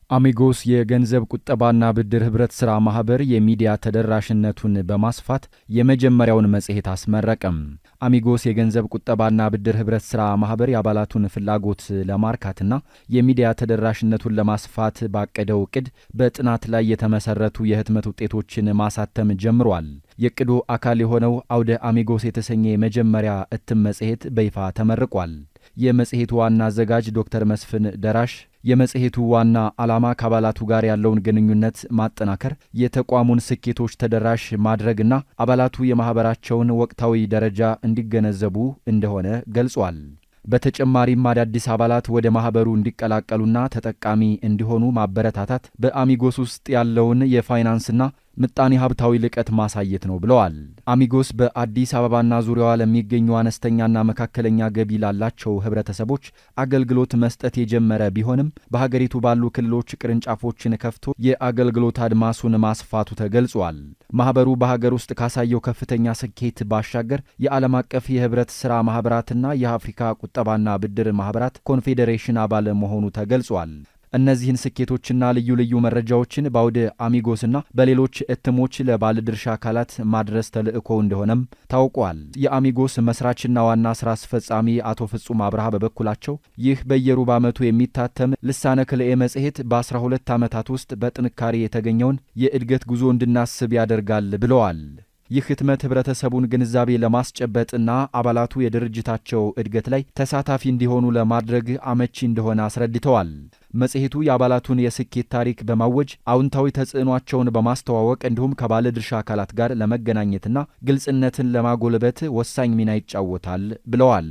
አሚጎስ የገንዘብ ቁጠባና ብድር ህብረት ሥራ ማህበር የሚዲያ ተደራሽነቱን በማስፋት የመጀመሪያውን መጽሔት አስመረቀም። አሚጎስ የገንዘብ ቁጠባና ብድር ህብረት ሥራ ማህበር የአባላቱን ፍላጎት ለማርካትና የሚዲያ ተደራሽነቱን ለማስፋት ባቀደው ዕቅድ በጥናት ላይ የተመሰረቱ የህትመት ውጤቶችን ማሳተም ጀምሯል። የዕቅዱ አካል የሆነው አውደ አሚጎስ የተሰኘ የመጀመሪያ እትም መጽሔት በይፋ ተመርቋል። የመጽሔቱ ዋና አዘጋጅ ዶክተር መስፍን ደራሽ የመጽሔቱ ዋና ዓላማ ከአባላቱ ጋር ያለውን ግንኙነት ማጠናከር፣ የተቋሙን ስኬቶች ተደራሽ ማድረግና አባላቱ የማኅበራቸውን ወቅታዊ ደረጃ እንዲገነዘቡ እንደሆነ ገልጿል። በተጨማሪም አዳዲስ አባላት ወደ ማኅበሩ እንዲቀላቀሉና ተጠቃሚ እንዲሆኑ ማበረታታት በአሚጎስ ውስጥ ያለውን የፋይናንስና ምጣኔ ሀብታዊ ልቀት ማሳየት ነው ብለዋል። አሚጎስ በአዲስ አበባና ዙሪያዋ ለሚገኙ አነስተኛና መካከለኛ ገቢ ላላቸው ህብረተሰቦች አገልግሎት መስጠት የጀመረ ቢሆንም በሀገሪቱ ባሉ ክልሎች ቅርንጫፎችን ከፍቶ የአገልግሎት አድማሱን ማስፋቱ ተገልጿል። ማኅበሩ በሀገር ውስጥ ካሳየው ከፍተኛ ስኬት ባሻገር የዓለም አቀፍ የህብረት ሥራ ማኅበራትና የአፍሪካ ቁጠባና ብድር ማኅበራት ኮንፌዴሬሽን አባል መሆኑ ተገልጿል። እነዚህን ስኬቶችና ልዩ ልዩ መረጃዎችን በአውደ አሚጎስና በሌሎች እትሞች ለባለድርሻ አካላት ማድረስ ተልዕኮ እንደሆነም ታውቋል። የአሚጎስ መስራችና ዋና ሥራ አስፈጻሚ አቶ ፍጹም አብርሃ በበኩላቸው ይህ በየሩብ ዓመቱ የሚታተም ልሳነ ክልኤ መጽሔት በ12 ዓመታት ውስጥ በጥንካሬ የተገኘውን የእድገት ጉዞ እንድናስብ ያደርጋል ብለዋል። ይህ ህትመት ህብረተሰቡን ግንዛቤ ለማስጨበጥና አባላቱ የድርጅታቸው እድገት ላይ ተሳታፊ እንዲሆኑ ለማድረግ አመቺ እንደሆነ አስረድተዋል። መጽሔቱ የአባላቱን የስኬት ታሪክ በማወጅ አዎንታዊ ተጽዕኗቸውን በማስተዋወቅ እንዲሁም ከባለድርሻ አካላት ጋር ለመገናኘትና ግልጽነትን ለማጎልበት ወሳኝ ሚና ይጫወታል ብለዋል።